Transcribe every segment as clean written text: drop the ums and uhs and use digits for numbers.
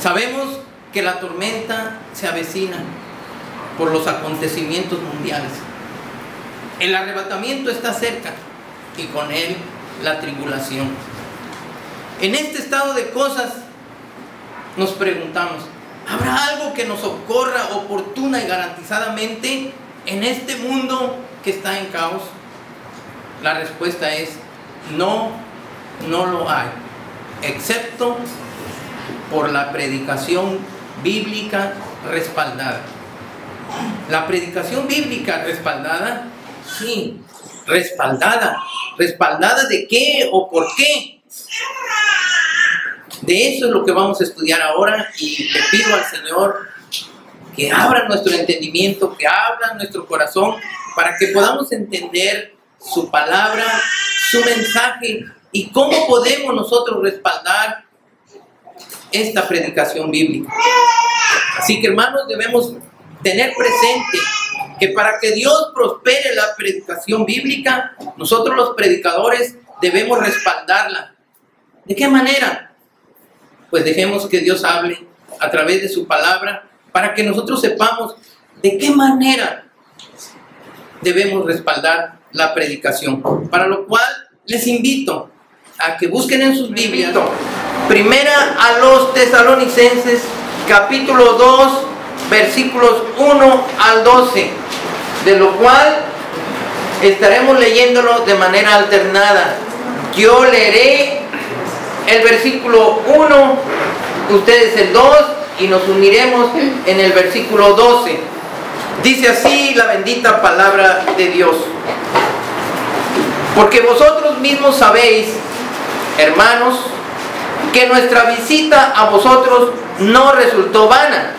Sabemos que la tormenta se avecina por los acontecimientos mundiales. El arrebatamiento está cerca y con él la tribulación. En este estado de cosas nos preguntamos, ¿habrá algo que nos socorra oportuna y garantizadamente en este mundo que está en caos? La respuesta es no, no lo hay, excepto por la predicación bíblica respaldada. La predicación bíblica respaldada, sí, respaldada. ¿Respaldada de qué o por qué? De eso es lo que vamos a estudiar ahora, y le pido al Señor que abra nuestro entendimiento, que abra nuestro corazón para que podamos entender su palabra, su mensaje y cómo podemos nosotros respaldar esta predicación bíblica. Así que, hermanos, debemos tener presente que para que Dios prospere la predicación bíblica, nosotros los predicadores debemos respaldarla. ¿De qué manera? Pues dejemos que Dios hable a través de su palabra para que nosotros sepamos de qué manera debemos respaldar la predicación. Para lo cual les invito a que busquen en sus Biblias Primera a los Tesalonicenses, capítulo 2, versículos 1 al 12, de lo cual estaremos leyéndolo de manera alternada. Yo leeré el versículo 1, ustedes el 2, y nos uniremos en el versículo 12. Dice así la bendita palabra de Dios: porque vosotros mismos sabéis, hermanos, que nuestra visita a vosotros no resultó vana.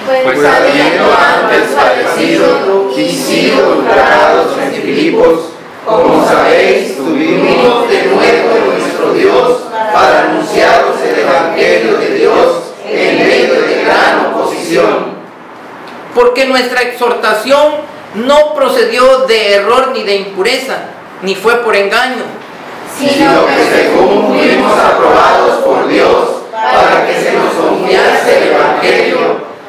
Pues habiendo antes padecido y sido ultrajados en Filipos, como sabéis, tuvimos de nuevo en nuestro Dios para anunciaros el Evangelio de Dios en medio de gran oposición. Porque nuestra exhortación no procedió de error ni de impureza, ni fue por engaño, sino que según fuimos aprobados por Dios para que se nos confiase el Evangelio,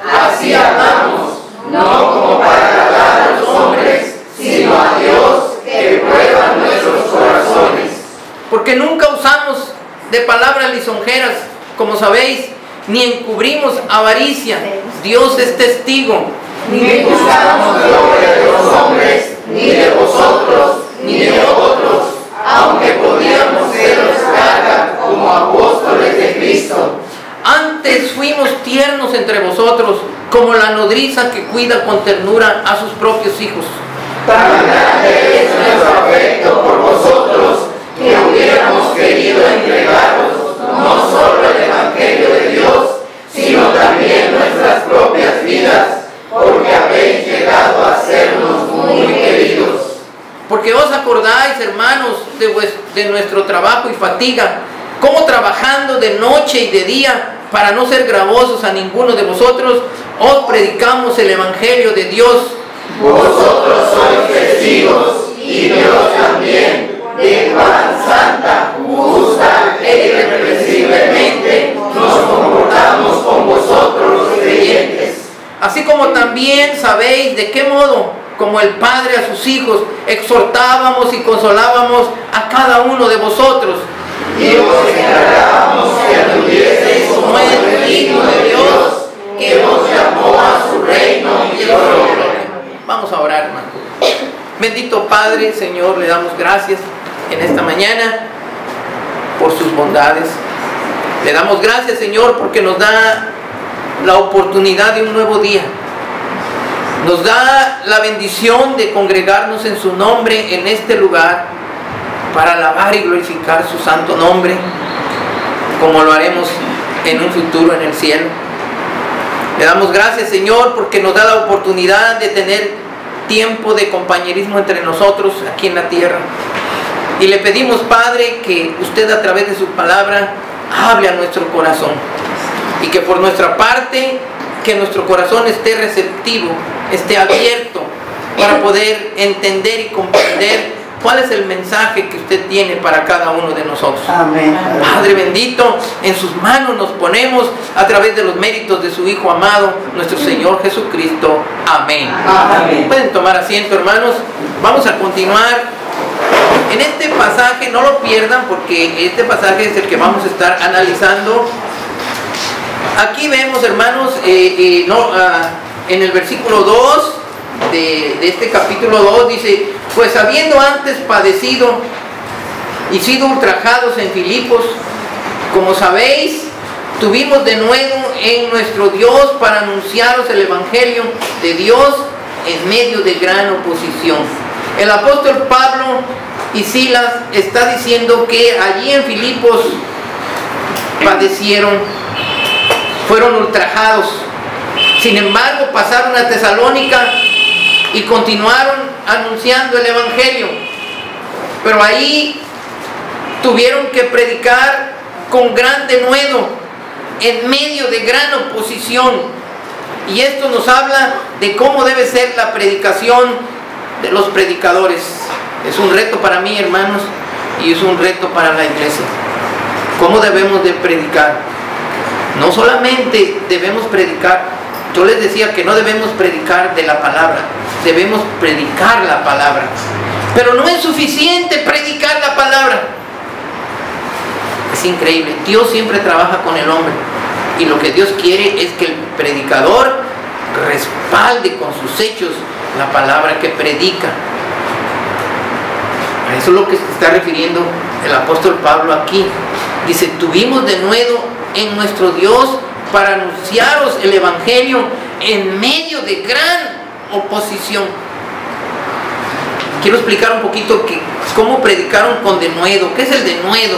así hablamos, no como para agradar a los hombres, sino a Dios que prueba nuestros corazones. Porque nunca usamos de palabras lisonjeras, como sabéis, ni encubrimos avaricia. Dios es testigo. Ni buscamos gloria de los hombres, ni de vosotros, ni de otros, aunque podíamos seros carga como apóstoles de Cristo. Antes fuimos tiernos entre vosotros, como la nodriza que cuida con ternura a sus propios hijos. Tan grande es nuestro afecto por vosotros, que hubiéramos querido entregaros no solo el Evangelio de Dios, sino también nuestras propias vidas, porque habéis llegado a sernos muy queridos. Porque os acordáis, hermanos, de nuestro trabajo y fatiga, cómo trabajando de noche y de día, para no ser gravosos a ninguno de vosotros, os predicamos el Evangelio de Dios. Vosotros sois testigos, y Dios también, de cuán santa, justa e irreprensiblemente nos comportamos con vosotros los creyentes. Así como también sabéis de qué modo, como el Padre a sus hijos, exhortábamos y consolábamos a cada uno de vosotros. Y os encargábamos que anduvieseis como el digno de Dios, que os llamó a su reino y gloria. Vamos a orar, hermano. Bendito Padre, Señor, le damos gracias en esta mañana por sus bondades. Le damos gracias, Señor, porque nos da la oportunidad de un nuevo día. Nos da la bendición de congregarnos en su nombre en este lugar para alabar y glorificar su santo nombre, como lo haremos en un futuro en el cielo. Le damos gracias, Señor, porque nos da la oportunidad de tener tiempo de compañerismo entre nosotros aquí en la tierra. Y le pedimos, Padre, que usted a través de su palabra hable a nuestro corazón, y que por nuestra parte, que nuestro corazón esté receptivo, esté abierto para poder entender y comprender cuál es el mensaje que usted tiene para cada uno de nosotros. Amén. Padre bendito, en sus manos nos ponemos a través de los méritos de su Hijo amado, nuestro Señor Jesucristo. Amén. Amén. Pueden tomar asiento, hermanos. Vamos a continuar en este pasaje. No lo pierdan, porque este pasaje es el que vamos a estar analizando. Aquí vemos, hermanos, en el versículo 2 de este capítulo 2 dice: pues habiendo antes padecido y sido ultrajados en Filipos, como sabéis, tuvimos de nuevo en nuestro Dios para anunciaros el Evangelio de Dios en medio de gran oposición. El apóstol Pablo y Silas está diciendo que allí en Filipos padecieron, fueron ultrajados. Sin embargo, pasaron a Tesalónica y continuaron anunciando el Evangelio. Pero ahí tuvieron que predicar con gran denuedo, en medio de gran oposición. Y esto nos habla de cómo debe ser la predicación de los predicadores. Es un reto para mí, hermanos, y es un reto para la iglesia. ¿Cómo debemos de predicar? No solamente debemos predicar, yo les decía que no debemos predicar de la palabra, debemos predicar la palabra. Pero no es suficiente predicar la palabra. Es increíble, Dios siempre trabaja con el hombre, y lo que Dios quiere es que el predicador respalde con sus hechos la palabra que predica. A eso es lo que se está refiriendo el apóstol Pablo aquí. Dice: tuvimos de nuevo en nuestro Dios para anunciaros el Evangelio en medio de gran oposición. Quiero explicar un poquito cómo predicaron con denuedo. ¿Qué es el denuedo?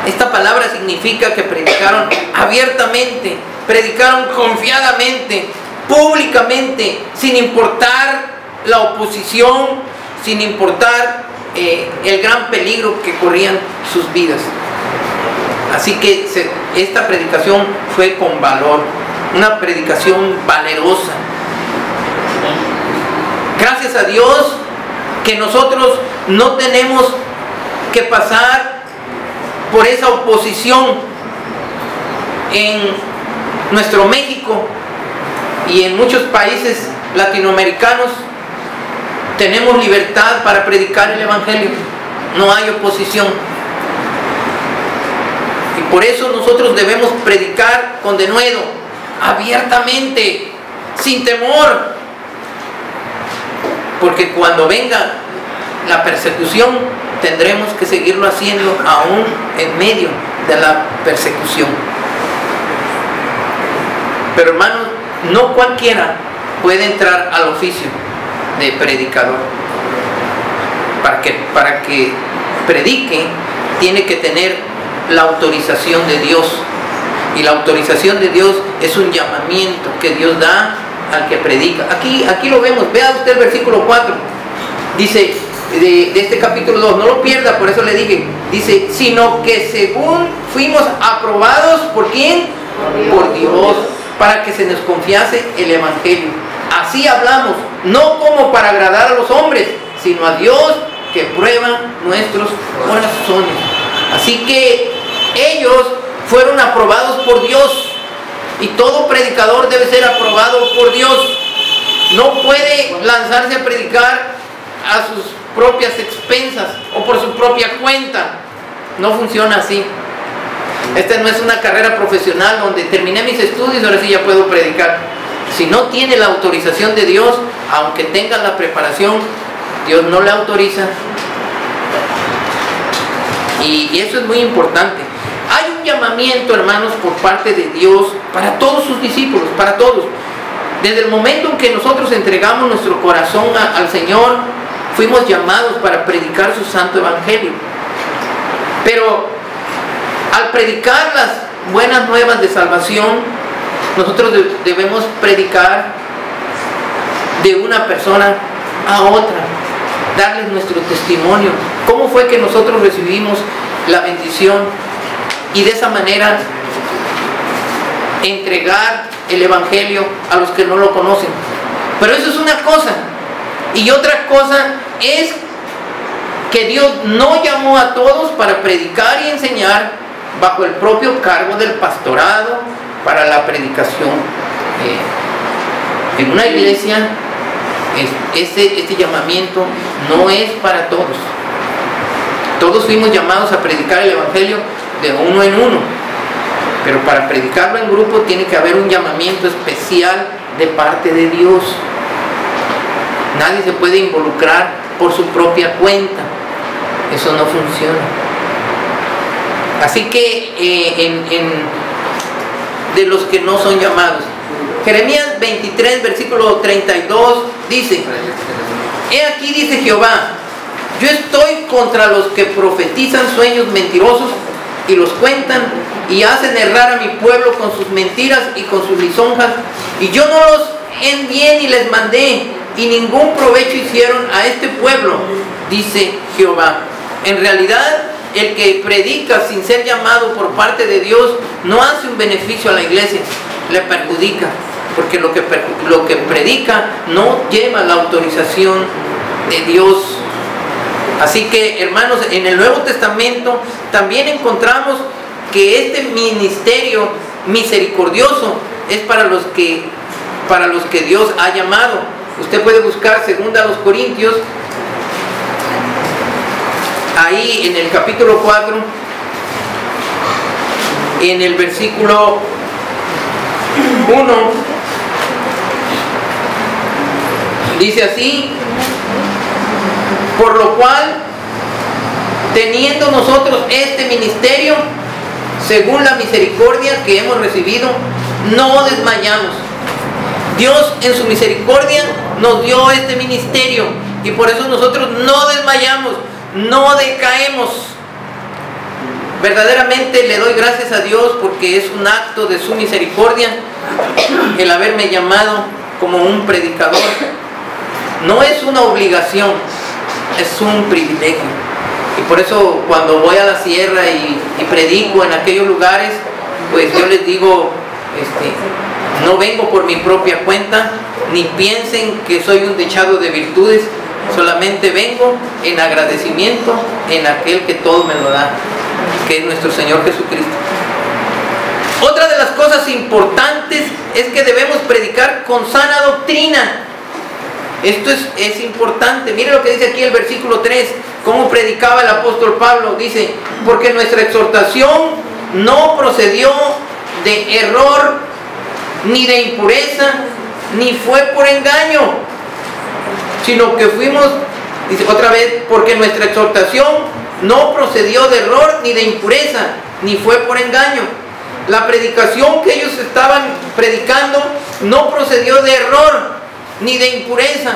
Esta palabra significa que predicaron abiertamente, predicaron confiadamente, públicamente, sin importar la oposición, sin importar el gran peligro que corrían sus vidas. Así que esta predicación fue con valor, una predicación valerosa. Gracias a Dios que nosotros no tenemos que pasar por esa oposición en nuestro México y en muchos países latinoamericanos. Tenemos libertad para predicar el Evangelio, no hay oposición. Y por eso nosotros debemos predicar con denuedo, abiertamente, sin temor. Porque cuando venga la persecución, tendremos que seguirlo haciendo aún en medio de la persecución. Pero hermanos, no cualquiera puede entrar al oficio de predicador. Para que predique, tiene que tener la autorización de Dios. Y la autorización de Dios es un llamamiento que Dios da al que predica. Aquí lo vemos. Vea usted el versículo 4. Dice, de este capítulo 2, no lo pierda, por eso le dije. Dice: sino que según fuimos aprobados, ¿por quién? Por Dios, para que se nos confiase el Evangelio. Así hablamos, no como para agradar a los hombres, sino a Dios que prueba nuestros corazones. Así que ellos fueron aprobados por Dios, y todo predicador debe ser aprobado por Dios. No puede lanzarse a predicar a sus propias expensas o por su propia cuenta. No funciona así. Esta no es una carrera profesional donde terminé mis estudios y ahora sí ya puedo predicar. Si no tiene la autorización de Dios, aunque tenga la preparación, Dios no le autoriza. Y eso es muy importante. Hay un llamamiento, hermanos, por parte de Dios para todos sus discípulos, para todos. Desde el momento en que nosotros entregamos nuestro corazón al Señor, fuimos llamados para predicar su santo evangelio. Pero al predicar las buenas nuevas de salvación, nosotros debemos predicar de una persona a otra, darles nuestro testimonio. ¿Cómo fue que nosotros recibimos la bendición? Y de esa manera entregar el evangelio a los que no lo conocen. Pero eso es una cosa. Y otra cosa es que Dios no llamó a todos para predicar y enseñar bajo el propio cargo del pastorado para la predicación. En una iglesia este llamamiento no es para todos. Todos fuimos llamados a predicar el evangelio de uno en uno, pero para predicarlo en grupo tiene que haber un llamamiento especial de parte de Dios. Nadie se puede involucrar por su propia cuenta. Eso no funciona. Así que de los que no son llamados, Jeremías 23 versículo 32 dice: he aquí, dice Jehová, yo estoy contra los que profetizan sueños mentirosos y los cuentan y hacen errar a mi pueblo con sus mentiras y con sus lisonjas, y yo no los envié ni les mandé, y ningún provecho hicieron a este pueblo, dice Jehová. En realidad, el que predica sin ser llamado por parte de Dios no hace un beneficio a la iglesia, le perjudica, porque lo que predica no lleva la autorización de Dios. Así que, hermanos, en el Nuevo Testamento también encontramos que este ministerio misericordioso es para los que Dios ha llamado. Usted puede buscar 2 Corintios, ahí en el capítulo 4, en el versículo 1, dice así: por lo cual, teniendo nosotros este ministerio, según la misericordia que hemos recibido, no desmayamos. Dios en su misericordia nos dio este ministerio, y por eso nosotros no desmayamos, no decaemos. Verdaderamente le doy gracias a Dios, porque es un acto de su misericordia el haberme llamado como un predicador. No es una obligación, es un privilegio. Y por eso cuando voy a la sierra y predico en aquellos lugares, pues yo les digo, no vengo por mi propia cuenta, ni piensen que soy un dechado de virtudes, solamente vengo en agradecimiento en aquel que todo me lo da, que es nuestro Señor Jesucristo. Otra de las cosas importantes es que debemos predicar con sana doctrina. Esto es importante. Mire lo que dice aquí el versículo 3, cómo predicaba el apóstol Pablo. Dice: porque nuestra exhortación no procedió de error, ni de impureza, ni fue por engaño, sino que fuimos, dice otra vez, porque nuestra exhortación no procedió de error, ni de impureza, ni fue por engaño. La predicación que ellos estaban predicando no procedió de error ni de impureza,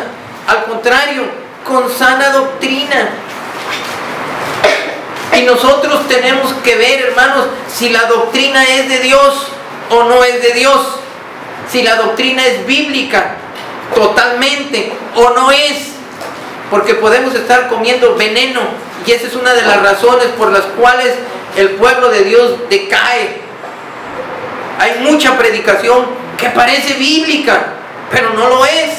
al contrario, con sana doctrina. Y nosotros tenemos que ver, hermanos, si la doctrina es de Dios o no es de Dios, si la doctrina es bíblica totalmente o no es, porque podemos estar comiendo veneno, y esa es una de las razones por las cuales el pueblo de Dios decae. Hay mucha predicación que parece bíblica, pero no lo es.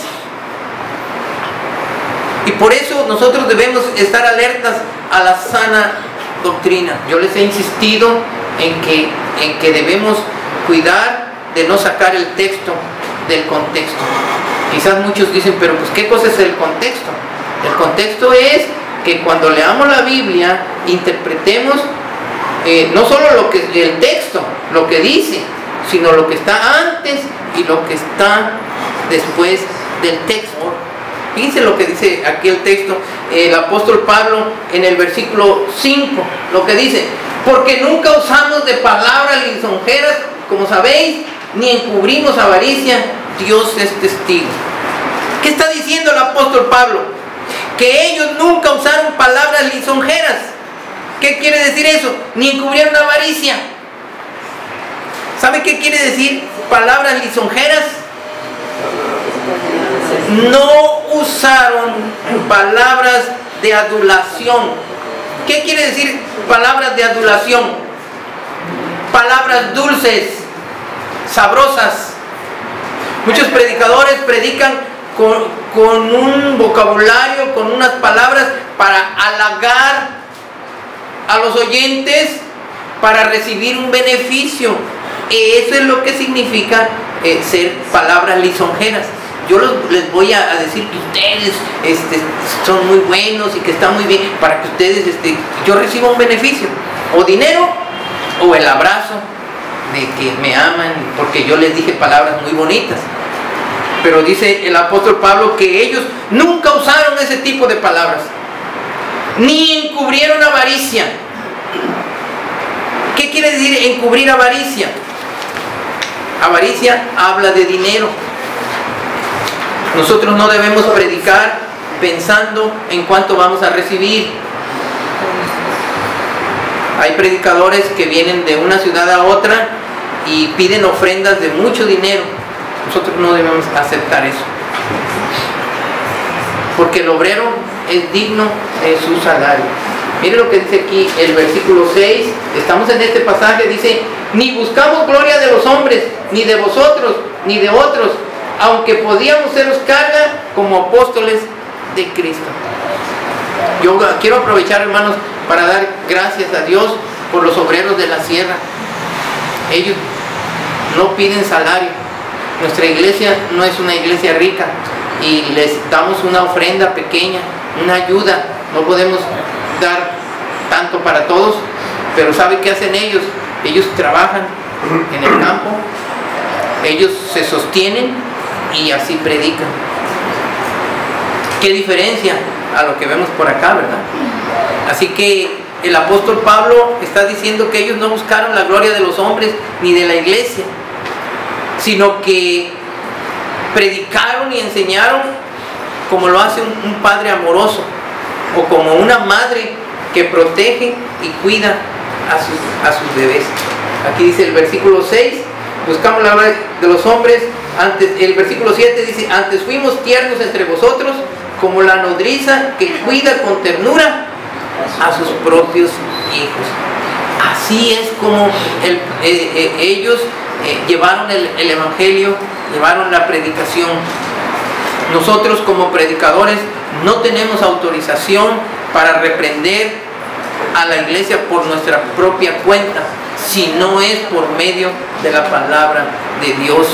Y por eso nosotros debemos estar alertas a la sana doctrina. Yo les he insistido en que debemos cuidar de no sacar el texto del contexto. Quizás muchos dicen, pero pues ¿qué cosa es el contexto? El contexto es que cuando leamos la Biblia interpretemos no solo el texto, lo que dice, sino lo que está antes y lo que está después del texto. Fíjense lo que dice aquí el texto, el apóstol Pablo en el versículo 5, lo que dice: porque nunca usamos de palabras lisonjeras, como sabéis, ni encubrimos avaricia, Dios es testigo. ¿Qué está diciendo el apóstol Pablo? Que ellos nunca usaron palabras lisonjeras. ¿Qué quiere decir eso? Ni encubrieron avaricia. ¿Sabe qué quiere decir palabras lisonjeras? No usaron palabras de adulación. ¿Qué quiere decir palabras de adulación? Palabras dulces, sabrosas. Muchos predicadores predican con un vocabulario, con unas palabras para halagar a los oyentes, para recibir un beneficio. Eso es lo que significa ser palabras lisonjeras. Yo les voy a decir que ustedes son muy buenos y que están muy bien, para que ustedes, yo reciba un beneficio, o dinero, o el abrazo de que me aman, porque yo les dije palabras muy bonitas. Pero dice el apóstol Pablo que ellos nunca usaron ese tipo de palabras, ni encubrieron avaricia. ¿Qué quiere decir encubrir avaricia? Avaricia habla de dinero. Nosotros no debemos predicar pensando en cuánto vamos a recibir. Hay predicadores que vienen de una ciudad a otra y piden ofrendas de mucho dinero. Nosotros no debemos aceptar eso, porque el obrero es digno de su salario. Mire lo que dice aquí el versículo 6. Estamos en este pasaje, dice: ni buscamos gloria de los hombres, ni de vosotros, ni de otros, aunque podíamos seros carga como apóstoles de Cristo. Yo quiero aprovechar, hermanos, para dar gracias a Dios por los obreros de la sierra. Ellos no piden salario. Nuestra iglesia no es una iglesia rica y les damos una ofrenda pequeña, una ayuda. No podemos dar tanto para todos, pero ¿sabe qué hacen ellos? Ellos trabajan en el campo, ellos se sostienen y así predican. ¿Qué diferencia a lo que vemos por acá, verdad? Así que el apóstol Pablo está diciendo que ellos no buscaron la gloria de los hombres ni de la iglesia, sino que predicaron y enseñaron como lo hace un padre amoroso, o como una madre que protege y cuida a sus bebés. Aquí dice el versículo 6, buscamos la gloria de los hombres. El versículo 7 dice: antes fuimos tiernos entre vosotros, como la nodriza que cuida con ternura a sus propios hijos. Así es como ellos llevaron el evangelio, llevaron la predicación. Nosotros como predicadores no tenemos autorización para reprender a la iglesia por nuestra propia cuenta, si no es por medio de la palabra de Dios.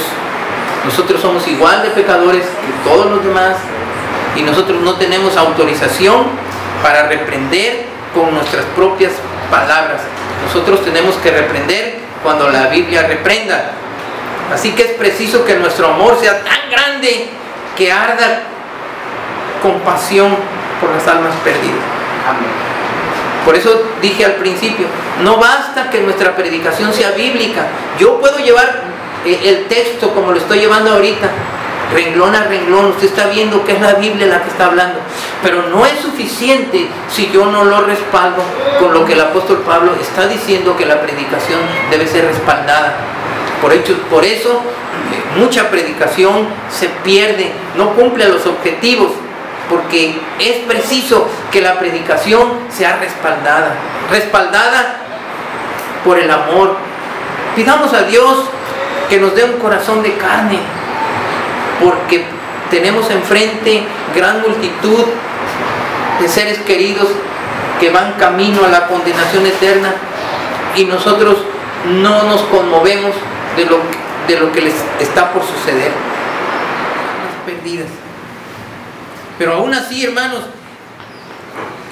Nosotros somos igual de pecadores que todos los demás, y nosotros no tenemos autorización para reprender con nuestras propias palabras. Nosotros tenemos que reprender cuando la Biblia reprenda. Así que es preciso que nuestro amor sea tan grande que arda compasión por las almas perdidas. Amén. Por eso dije al principio, no basta que nuestra predicación sea bíblica. Yo puedo llevar el texto como lo estoy llevando ahorita, renglón a renglón. Usted está viendo que es la Biblia la que está hablando, pero no es suficiente si yo no lo respaldo con lo que el apóstol Pablo está diciendo, que la predicación debe ser respaldada. Por eso mucha predicación se pierde, no cumple los objetivos, porque es preciso que la predicación sea respaldada por el amor. Pidamos a Dios que nos dé un corazón de carne, porque tenemos enfrente gran multitud de seres queridos que van camino a la condenación eterna, y nosotros no nos conmovemos de lo que les está por suceder. Almas perdidas. Pero aún así, hermanos,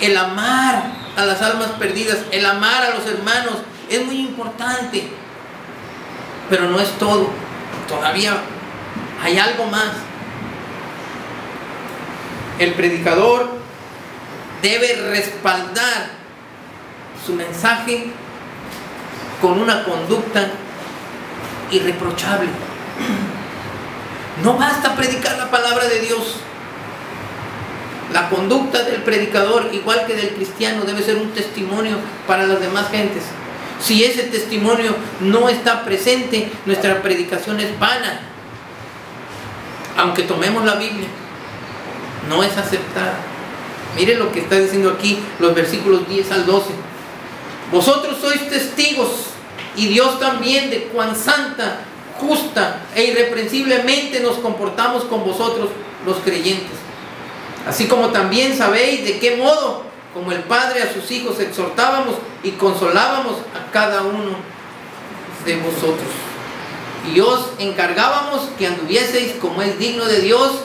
el amar a las almas perdidas, el amar a los hermanos es muy importante, pero no es todo. Todavía hay algo más. El predicador debe respaldar su mensaje con una conducta irreprochable. No basta predicar la palabra de Dios. La conducta del predicador, igual que del cristiano, debe ser un testimonio para las demás gentes. Si ese testimonio no está presente, nuestra predicación es vana. Aunque tomemos la Biblia, no es aceptada. Mire lo que está diciendo aquí los versículos 10 al 12. Vosotros sois testigos, y Dios también, de cuán santa, justa e irreprensiblemente nos comportamos con vosotros los creyentes. Así como también sabéis de qué modo, como el Padre a sus hijos, exhortábamos y consolábamos a cada uno de vosotros. Y os encargábamos que anduvieseis como es digno de Dios,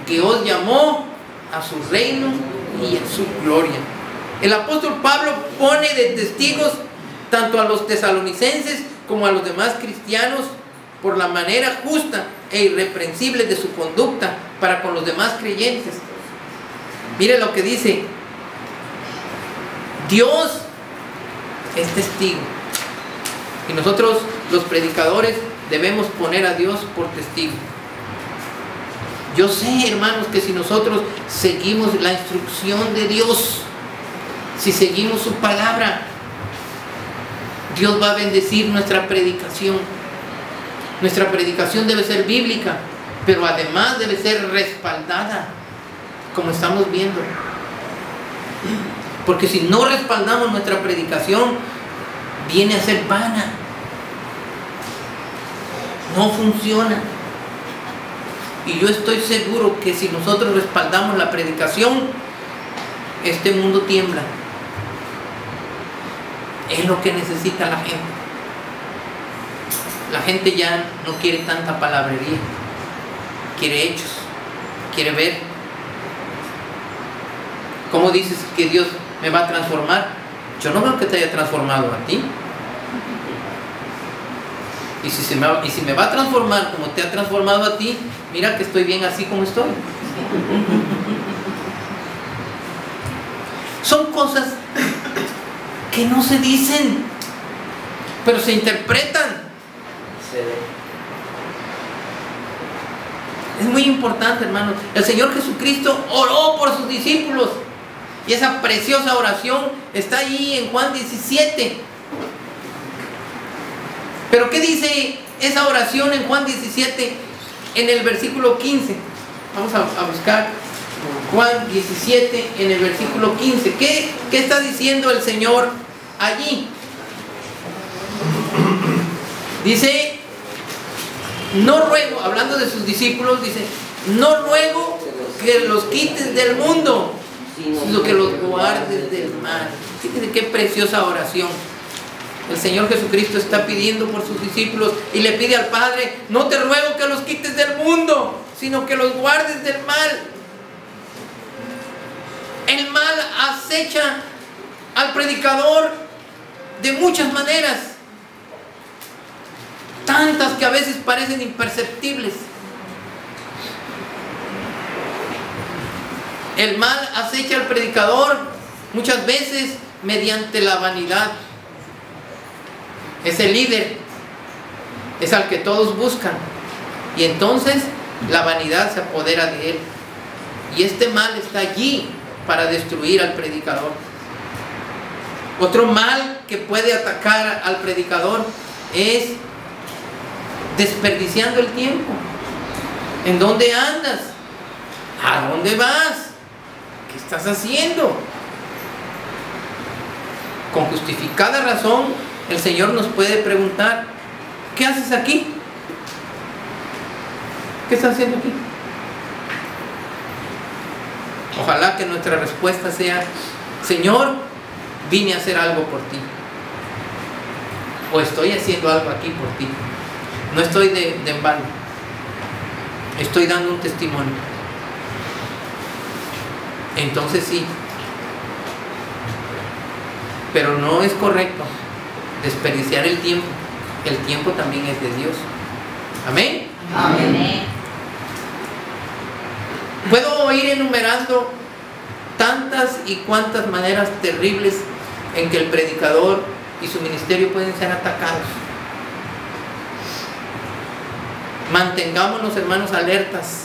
que os llamó a su reino y a su gloria. El apóstol Pablo pone de testigos tanto a los tesalonicenses como a los demás cristianos por la manera justa e irreprensible de su conducta para con los demás creyentes. Mire lo que dice: Dios es testigo. Y nosotros, los predicadores, debemos poner a Dios por testigo. Yo sé, hermanos, que si nosotros seguimos la instrucción de Dios, si seguimos su palabra, Dios va a bendecir nuestra predicación. Nuestra predicación debe ser bíblica, pero además debe ser respaldada, como estamos viendo. Porque si no respaldamos nuestra predicación, viene a ser vana. No funciona. Y yo estoy seguro que si nosotros respaldamos la predicación, este mundo tiembla. Es lo que necesita la gente. La gente ya no quiere tanta palabrería. Quiere hechos. Quiere ver. ¿Cómo dices que Dios me va a transformar? Yo no veo que te haya transformado a ti. Y si me va a transformar como te ha transformado a ti, mira que estoy bien así como estoy. Son cosas que no se dicen, pero se interpretan. Es muy importante, hermanos. El Señor Jesucristo oró por sus discípulos. Y esa preciosa oración está ahí en Juan 17. Pero ¿qué dice esa oración en Juan 17 en el versículo 15? Vamos a buscar Juan 17 en el versículo 15. ¿Qué está diciendo el Señor allí? Dice: no ruego, hablando de sus discípulos, dice: no ruego que los quites del mundo, sino que los guardes del mal. Fíjense qué preciosa oración. El Señor Jesucristo está pidiendo por sus discípulos y le pide al Padre: no te ruego que los quites del mundo, sino que los guardes del mal. El mal acecha al predicador de muchas maneras, tantas que a veces parecen imperceptibles. El mal acecha al predicador muchas veces mediante la vanidad. Es el líder, es al que todos buscan, y entonces la vanidad se apodera de él, y este mal está allí para destruir al predicador. Otro mal que puede atacar al predicador es desperdiciando el tiempo. ¿En dónde andas? ¿A dónde vas? ¿Qué estás haciendo? Con justificada razón, el Señor nos puede preguntar: ¿qué haces aquí? ¿Qué estás haciendo aquí? Ojalá que nuestra respuesta sea: Señor, vine a hacer algo por ti. O estoy haciendo algo aquí por ti. No estoy de en vano. Estoy dando un testimonio. Entonces sí. Pero no es correcto desperdiciar el tiempo. El tiempo también es de Dios. Amén. Amén. Puedo ir enumerando tantas y cuantas maneras terribles en que el predicador y su ministerio pueden ser atacados. Mantengámonos, hermanos, alertas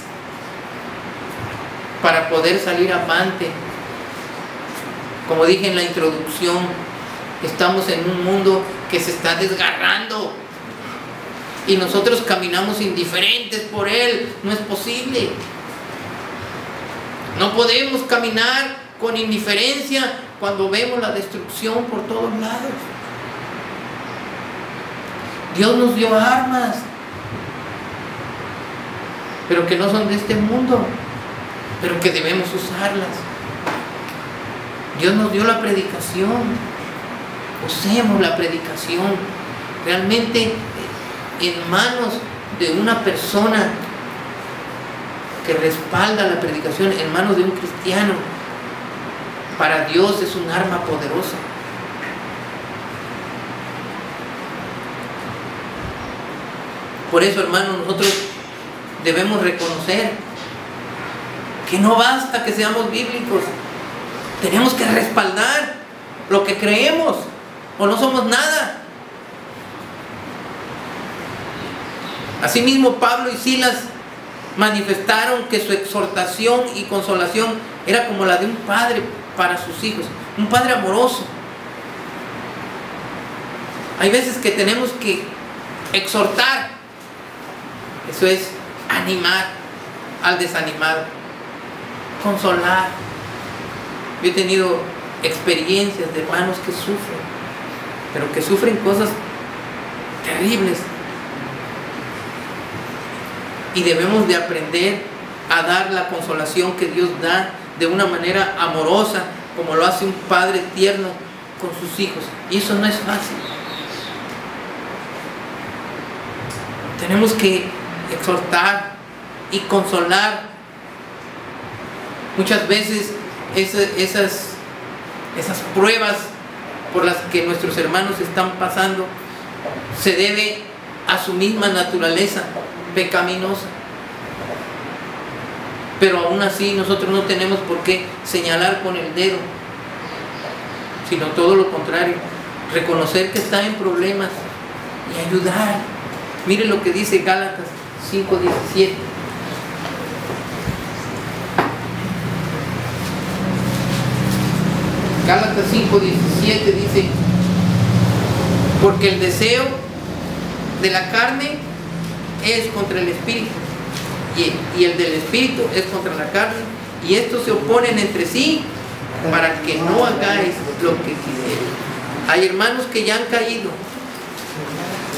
para poder salir avante. Como dije en la introducción, estamos en un mundo que se está desgarrando y nosotros caminamos indiferentes por él. No es posible. No podemos caminar con indiferencia cuando vemos la destrucción por todos lados. Dios nos dio armas, pero que no son de este mundo. pero que debemos usarlas. Dios nos dio la predicación, usemos la predicación realmente en manos de una persona que respalda la predicación, en manos de un cristiano. Para Dios es un arma poderosa. Por eso, hermanos, nosotros debemos reconocer que no basta que seamos bíblicos. Tenemos que respaldar lo que creemos, o no somos nada. Asimismo, Pablo y Silas manifestaron que su exhortación y consolación era como la de un padre para sus hijos, un padre amoroso. Hay veces que tenemos que exhortar, eso es animar al desanimado, consolar. Yo he tenido experiencias de hermanos que sufren, pero que sufren cosas terribles. Y debemos de aprender a dar la consolación que Dios da de una manera amorosa, como lo hace un padre tierno con sus hijos. Y eso no es fácil. Tenemos que exhortar y consolar. Muchas veces esas pruebas por las que nuestros hermanos están pasando se debe a su misma naturaleza pecaminosa. Pero aún así nosotros no tenemos por qué señalar con el dedo, sino todo lo contrario, reconocer que está en problemas y ayudar. Mire lo que dice Gálatas 5:17. Gálatas 5:17 dice: porque el deseo de la carne es contra el espíritu, y el del espíritu es contra la carne, y estos se oponen entre sí para que no hagáis lo que quisierais. Hay hermanos que ya han caído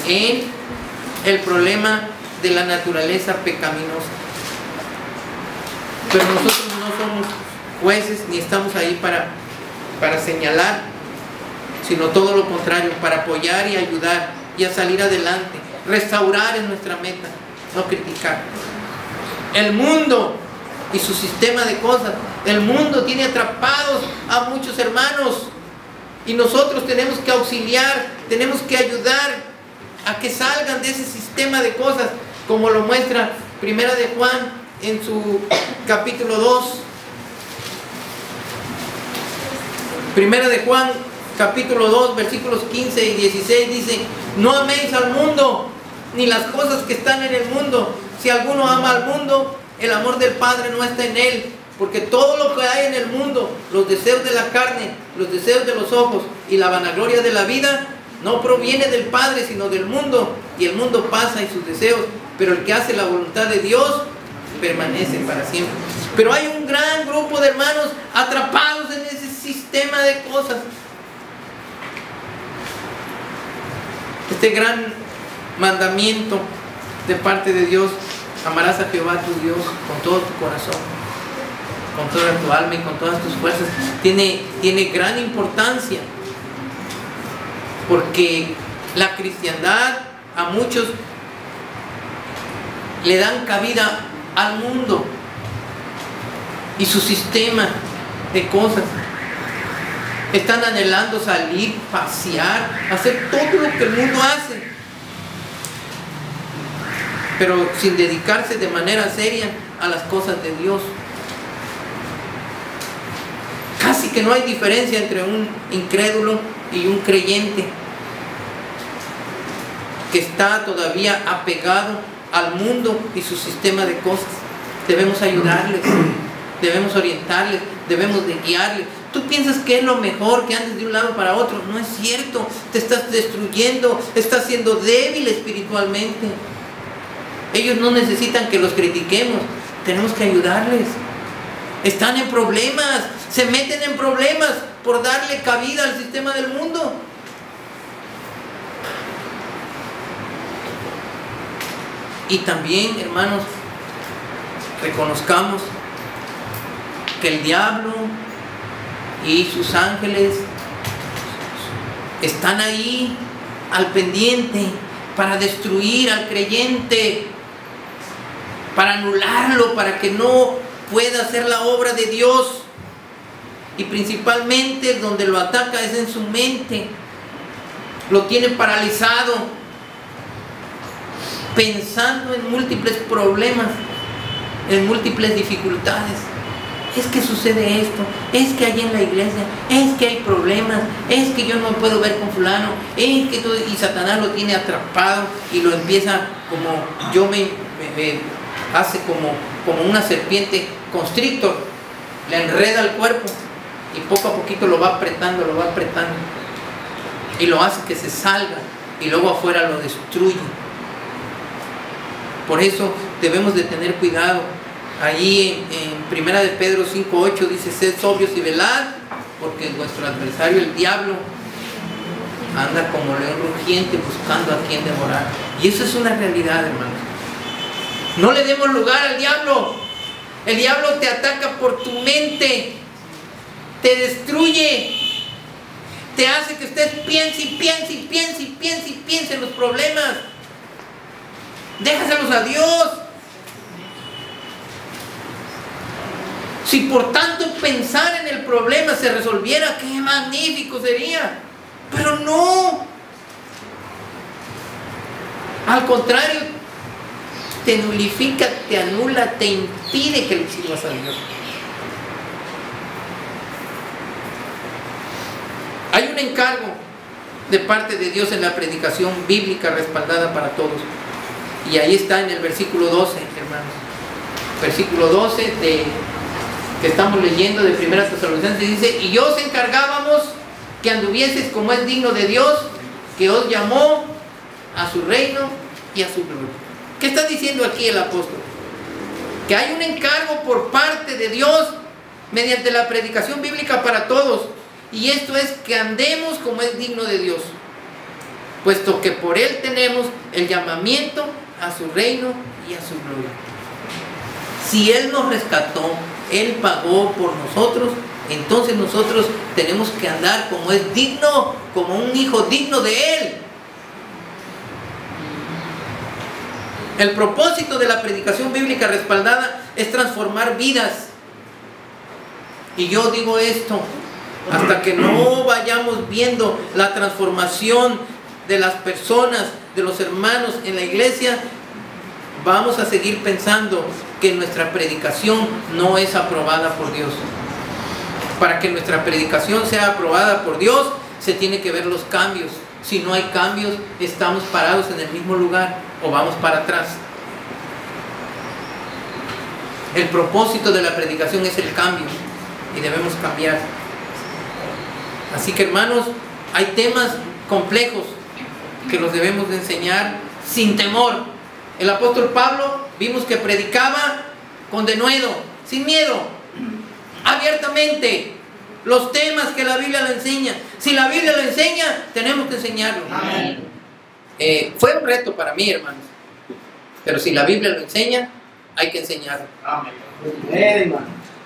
en el problema de la naturaleza pecaminosa, pero nosotros no somos jueces ni estamos ahí para señalar, sino todo lo contrario, para apoyar y ayudar y a salir adelante. Restaurar es nuestra meta, no criticar. El mundo y su sistema de cosas, el mundo tiene atrapados a muchos hermanos, y nosotros tenemos que auxiliar, tenemos que ayudar a que salgan de ese sistema de cosas, como lo muestra Primera de Juan en su capítulo 2. Primera de Juan capítulo 2 versículos 15 y 16 dice: no améis al mundo ni las cosas que están en el mundo. Si alguno ama al mundo, el amor del Padre no está en él, porque todo lo que hay en el mundo, los deseos de la carne, los deseos de los ojos y la vanagloria de la vida, no proviene del Padre, sino del mundo, y el mundo pasa y sus deseos, pero el que hace la voluntad de Dios permanece para siempre. Pero hay un gran grupo de hermanos atrapados en ese sistema de cosas. Este gran mandamiento de parte de Dios: amarás a Jehová tu Dios con todo tu corazón, con toda tu alma y con todas tus fuerzas, tiene gran importancia, porque la cristiandad a muchos le dan cabida al mundo y su sistema de cosas. Están anhelando salir, pasear, hacer todo lo que el mundo hace, pero sin dedicarse de manera seria a las cosas de Dios. Casi que no hay diferencia entre un incrédulo y un creyente que está todavía apegado al mundo y su sistema de cosas. Debemos ayudarles, debemos orientarles, debemos de guiarles. Tú piensas que es lo mejor que andes de un lado para otro. No es cierto, te estás destruyendo, estás siendo débil espiritualmente. Ellos no necesitan que los critiquemos, tenemos que ayudarles. Están en problemas, se meten en problemas por darle cabida al sistema del mundo. Y también, hermanos, reconozcamos que el diablo y sus ángeles están ahí al pendiente para destruir al creyente, para anularlo, para que no pueda hacer la obra de Dios. Y principalmente donde lo ataca es en su mente. Lo tiene paralizado, pensando en múltiples problemas, en múltiples dificultades. Es que sucede esto, es que hay en la iglesia, es que hay problemas, es que yo no puedo ver con fulano, es que todo, y Satanás lo tiene atrapado y lo empieza hace como una serpiente constrictor, le enreda el cuerpo y poco a poquito lo va apretando y lo hace que se salga y luego afuera lo destruye. Por eso debemos de tener cuidado. Allí en 1 de Pedro 5:8 dice: sed sobrios y velad, porque nuestro adversario el diablo anda como león rugiente buscando a quien devorar. Y eso es una realidad, hermanos. No le demos lugar al diablo. El diablo te ataca por tu mente, te destruye, te hace que usted piense en los problemas. Déjaselos a Dios. Si por tanto pensar en el problema se resolviera, qué magnífico sería. Pero no. Al contrario, te nulifica, te anula, te impide que le sirvas a Dios. Hay un encargo de parte de Dios en la predicación bíblica respaldada para todos. Y ahí está en el versículo 12, hermanos. Versículo 12 que estamos leyendo de 1 Tesalonicenses dice: y os encargábamos que anduvieseis como es digno de Dios, que os llamó a su reino y a su gloria. ¿Qué está diciendo aquí el apóstol? Que hay un encargo por parte de Dios mediante la predicación bíblica para todos. Y esto es que andemos como es digno de Dios, puesto que por Él tenemos el llamamiento a su reino y a su gloria. Si Él nos rescató, Él pagó por nosotros, entonces nosotros tenemos que andar como es digno, como un hijo digno de Él. El propósito de la predicación bíblica respaldada es transformar vidas. Y yo digo esto, hasta que no vayamos viendo la transformación de las personas, de los hermanos en la iglesia, vamos a seguir pensando que nuestra predicación no es aprobada por Dios. Para que nuestra predicación sea aprobada por Dios, se tiene que ver los cambios. Si no hay cambios, estamos parados en el mismo lugar o vamos para atrás. El propósito de la predicación es el cambio y debemos cambiar. Así que, hermanos, hay temas complejos que los debemos de enseñar sin temor. El apóstol Pablo vimos que predicaba con denuedo, sin miedo, abiertamente los temas que la Biblia le enseña. Si la Biblia lo enseña, tenemos que enseñarlo. Fue un reto para mí, hermanos, pero si la Biblia lo enseña, hay que enseñarlo.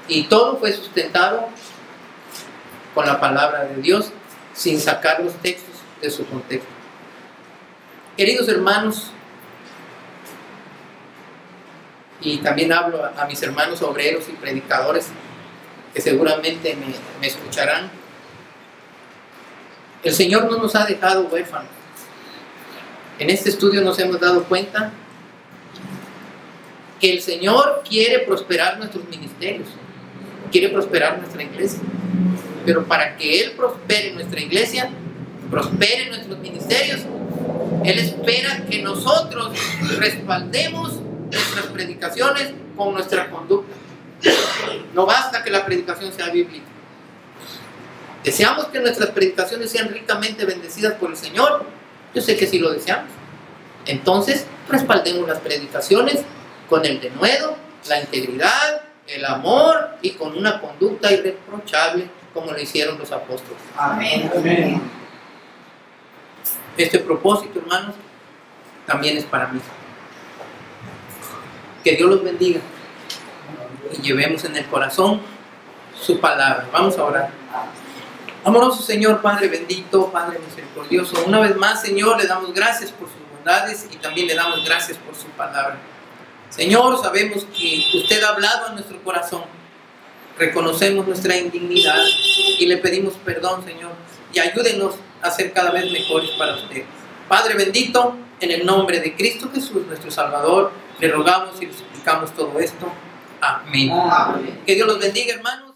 Y todo fue sustentado con la palabra de Dios, sin sacar los textos de su contexto. Queridos hermanos, y también hablo a mis hermanos obreros y predicadores que seguramente me escucharán, el Señor no nos ha dejado huérfanos. En este estudio nos hemos dado cuenta que el Señor quiere prosperar nuestros ministerios, quiere prosperar nuestra iglesia. Pero para que Él prospere nuestra iglesia, prospere nuestros ministerios, Él espera que nosotros respaldemos nuestras predicaciones con nuestra conducta. No basta que la predicación sea bíblica. ¿Deseamos que nuestras predicaciones sean ricamente bendecidas por el Señor? Yo sé que sí lo deseamos. Entonces, respaldemos las predicaciones con el denuedo, la integridad, el amor y con una conducta irreprochable, como lo hicieron los apóstoles. Amén. Amén. Este propósito, hermanos, también es para mí. Que Dios los bendiga y llevemos en el corazón su palabra. Vamos a orar. Amoroso Señor, Padre bendito, Padre misericordioso, una vez más, Señor, le damos gracias por sus bondades y también le damos gracias por su palabra. Señor, sabemos que usted ha hablado a nuestro corazón. Reconocemos nuestra indignidad y le pedimos perdón, Señor, y ayúdenos a ser cada vez mejores para usted. Padre bendito, en el nombre de Cristo Jesús, nuestro Salvador, le rogamos y le suplicamos todo esto. Amén. Amén. Que Dios los bendiga, hermanos.